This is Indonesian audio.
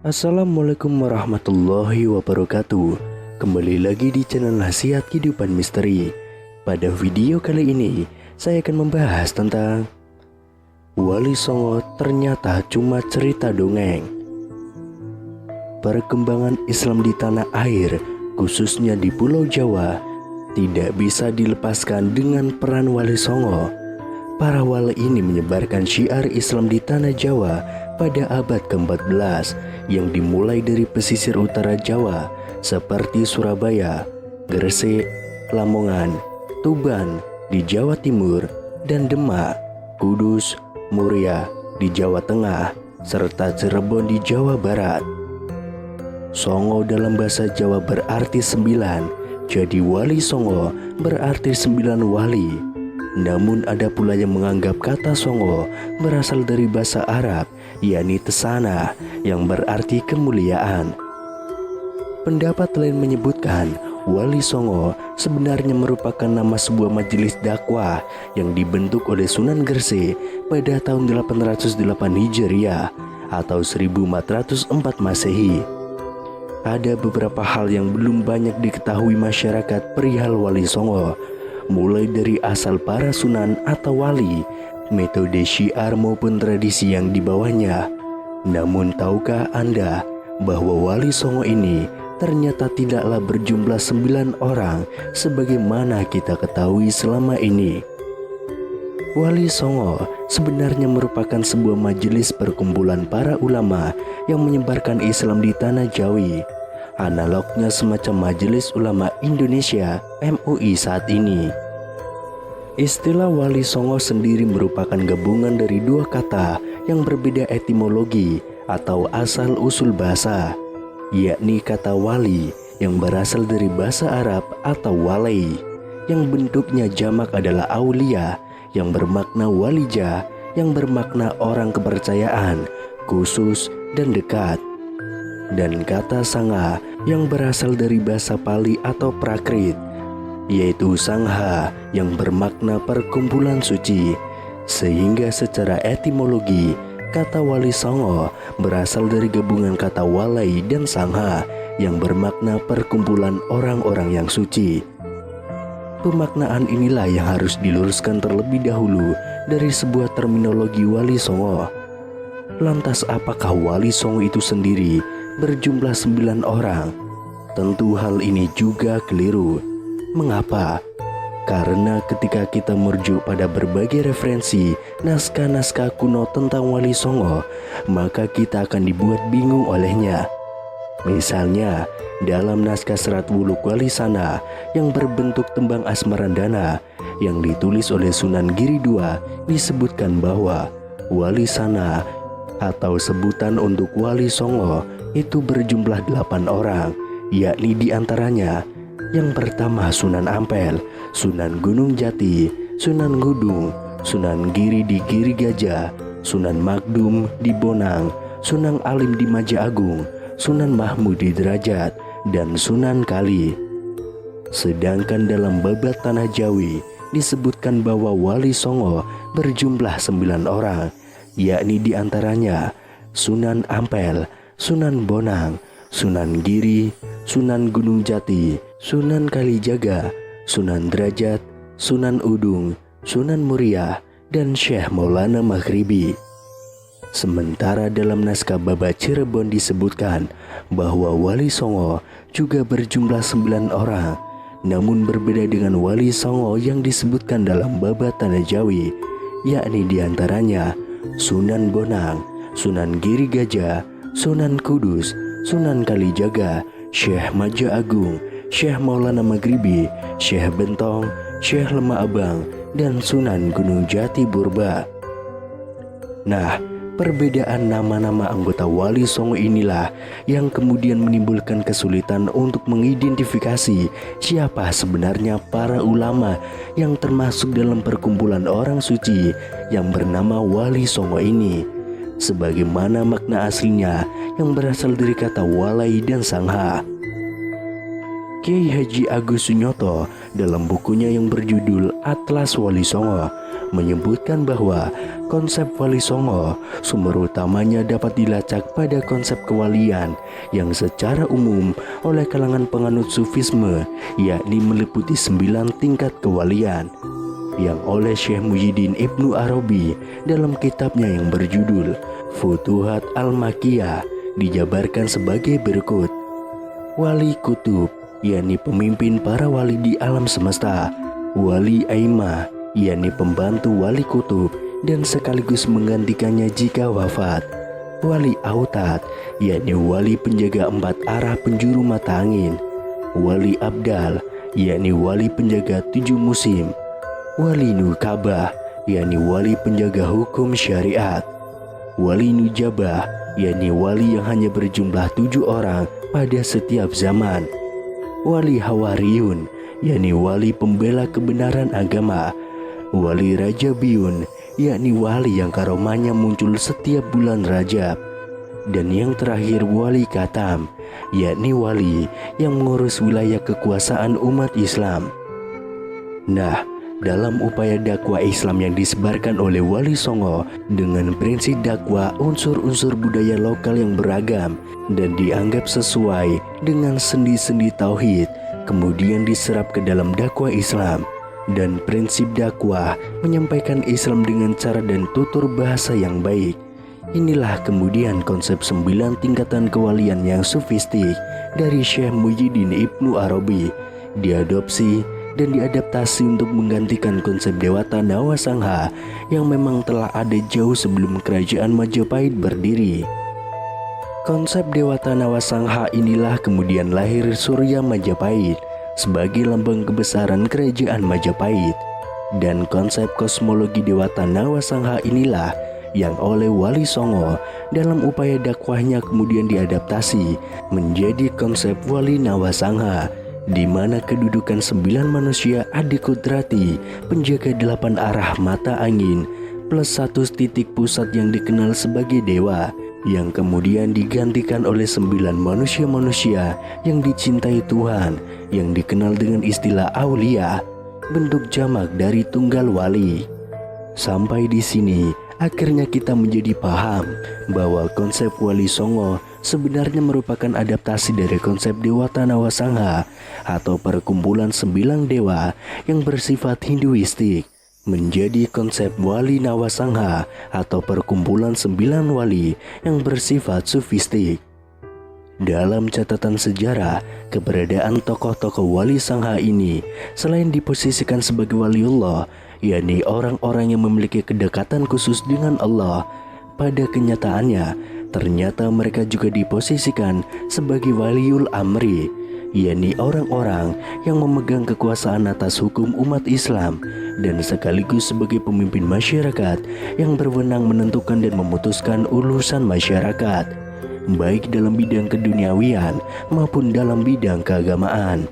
Assalamualaikum warahmatullahi wabarakatuh. Kembali lagi di channel Nasihat Kehidupan Misteri. Pada video kali ini saya akan membahas tentang Wali Songo ternyata cuma cerita dongeng. Perkembangan Islam di tanah air, khususnya di Pulau Jawa, tidak bisa dilepaskan dengan peran Wali Songo. Para wali ini menyebarkan syiar Islam di tanah Jawa pada abad ke-14 yang dimulai dari pesisir utara Jawa seperti Surabaya, Gresik, Lamongan, Tuban di Jawa Timur, dan Demak, Kudus, Muria di Jawa Tengah, serta Cirebon di Jawa Barat. Songo dalam bahasa Jawa berarti 9, jadi Wali Songo berarti 9 wali. Namun ada pula yang menganggap kata Songo berasal dari bahasa Arab, yakni Tesana, yang berarti kemuliaan. Pendapat lain menyebutkan Wali Songo sebenarnya merupakan nama sebuah majelis dakwah yang dibentuk oleh Sunan Gresik pada tahun 808 Hijriah atau 1404 Masehi. Ada beberapa hal yang belum banyak diketahui masyarakat perihal Wali Songo, mulai dari asal para sunan atau wali, metode syiar maupun tradisi yang dibawanya. Namun tahukah Anda bahwa Wali Songo ini ternyata tidaklah berjumlah 9 orang sebagaimana kita ketahui selama ini. Wali Songo sebenarnya merupakan sebuah majelis perkumpulan para ulama yang menyebarkan Islam di tanah Jawi. Analognya semacam Majelis Ulama Indonesia (MUI) saat ini. Istilah Wali Songo sendiri merupakan gabungan dari dua kata yang berbeda etimologi atau asal-usul bahasa, yakni kata wali yang berasal dari bahasa Arab atau walai, yang bentuknya jamak adalah aulia, yang bermakna walija, yang bermakna orang kepercayaan, khusus, dan dekat. Dan kata sangha yang berasal dari bahasa Pali atau Prakrit, yaitu sangha yang bermakna perkumpulan suci. Sehingga secara etimologi, kata Wali Songo berasal dari gabungan kata walai dan sangha yang bermakna perkumpulan orang-orang yang suci. Pemaknaan inilah yang harus diluruskan terlebih dahulu dari sebuah terminologi Wali Songo. Lantas apakah Wali Songo itu sendiri berjumlah 9 orang? Tentu hal ini juga keliru. Mengapa? Karena ketika kita merujuk pada berbagai referensi naskah-naskah kuno tentang Wali Songo, maka kita akan dibuat bingung olehnya. Misalnya, dalam naskah Serat Wuluk Wali Sana yang berbentuk tembang Asmarandana yang ditulis oleh Sunan Giri II, disebutkan bahwa Wali Sana atau sebutan untuk Wali Songo itu berjumlah 8 orang, yakni diantaranya yang pertama Sunan Ampel, Sunan Gunung Jati, Sunan Gudung, Sunan Giri di Giri Gajah, Sunan Magdum di Bonang, Sunan Alim di Maja Agung, Sunan Mahmud di Derajat, dan Sunan Kali. Sedangkan dalam Babat Tanah Jawi disebutkan bahwa Wali Songo berjumlah 9 orang, yakni diantaranya Sunan Ampel, Sunan Bonang, Sunan Giri, Sunan Gunung Jati, Sunan Kalijaga, Sunan Derajat, Sunan Udung, Sunan Muria, dan Syekh Maulana Maghribi. Sementara dalam naskah Babat Cirebon disebutkan bahwa Wali Songo juga berjumlah 9 orang, namun berbeda dengan Wali Songo yang disebutkan dalam Babat Tanah Jawi, yakni diantaranya Sunan Bonang, Sunan Giri Gajah, Sunan Kudus, Sunan Kalijaga, Syekh Maja Agung, Syekh Maulana Maghribi, Syekh Bentong, Syekh Lemah Abang, dan Sunan Gunung Jati Burba. Nah, perbedaan nama-nama anggota Wali Songo inilah yang kemudian menimbulkan kesulitan untuk mengidentifikasi siapa sebenarnya para ulama yang termasuk dalam perkumpulan orang suci yang bernama Wali Songo ini, sebagaimana makna aslinya yang berasal dari kata walai dan sangha. Kiai Haji Agus Sunyoto dalam bukunya yang berjudul Atlas Wali Songo menyebutkan bahwa konsep Wali Songo sumber utamanya dapat dilacak pada konsep kewalian yang secara umum oleh kalangan penganut sufisme, yakni meliputi 9 tingkat kewalian yang oleh Syekh Muhyiddin Ibnu Arabi dalam kitabnya yang berjudul Futuhat Al-Makkiyah dijabarkan sebagai berikut. Wali Kutub, yakni pemimpin para wali di alam semesta. Wali Aimah, yakni pembantu wali kutub dan sekaligus menggantikannya jika wafat. Wali Autad, yakni wali penjaga 4 arah penjuru mata angin. Wali Abdal, yakni wali penjaga 7 musim. Wali Nukabah, yakni wali penjaga hukum syariat. Wali Nujabah, yakni wali yang hanya berjumlah 7 orang pada setiap zaman. Wali Hawariyun, yakni wali pembela kebenaran agama. Wali Rajabiyun, yakni wali yang karomahnya muncul setiap bulan Rajab. Dan yang terakhir Wali Katam, yakni wali yang mengurus wilayah kekuasaan umat Islam. Nah, dalam upaya dakwah Islam yang disebarkan oleh Wali Songo dengan prinsip dakwah unsur-unsur budaya lokal yang beragam dan dianggap sesuai dengan sendi-sendi tauhid, kemudian diserap ke dalam dakwah Islam. Dan prinsip dakwah menyampaikan Islam dengan cara dan tutur bahasa yang baik. Inilah kemudian konsep 9 tingkatan kewalian yang sufistik dari Syekh Muhyiddin Ibnu Arabi diadopsi dan diadaptasi untuk menggantikan konsep Dewata Nawasangha yang memang telah ada jauh sebelum kerajaan Majapahit berdiri. Konsep Dewata Nawasangha inilah kemudian lahir Surya Majapahit sebagai lambang kebesaran kerajaan Majapahit. Dan konsep kosmologi Dewata Nawasangha inilah yang oleh Wali Songo dalam upaya dakwahnya kemudian diadaptasi menjadi konsep Wali Nawasangha, di mana kedudukan 9 manusia adikudrati penjaga 8 arah mata angin plus 1 titik pusat yang dikenal sebagai dewa, yang kemudian digantikan oleh 9 manusia-manusia yang dicintai Tuhan yang dikenal dengan istilah aulia, bentuk jamak dari tunggal wali. Sampai di sini akhirnya kita menjadi paham bahwa konsep Wali Songo sebenarnya merupakan adaptasi dari konsep Dewata Nawasangha atau perkumpulan 9 dewa yang bersifat Hinduistik menjadi konsep Wali Nawasangha atau perkumpulan 9 wali yang bersifat sufistik. Dalam catatan sejarah, keberadaan tokoh-tokoh Wali Sangha ini selain diposisikan sebagai waliullah, yakni orang-orang yang memiliki kedekatan khusus dengan Allah, pada kenyataannya ternyata mereka juga diposisikan sebagai waliul amri, yakni orang-orang yang memegang kekuasaan atas hukum umat Islam dan sekaligus sebagai pemimpin masyarakat yang berwenang menentukan dan memutuskan urusan masyarakat, baik dalam bidang keduniawian maupun dalam bidang keagamaan.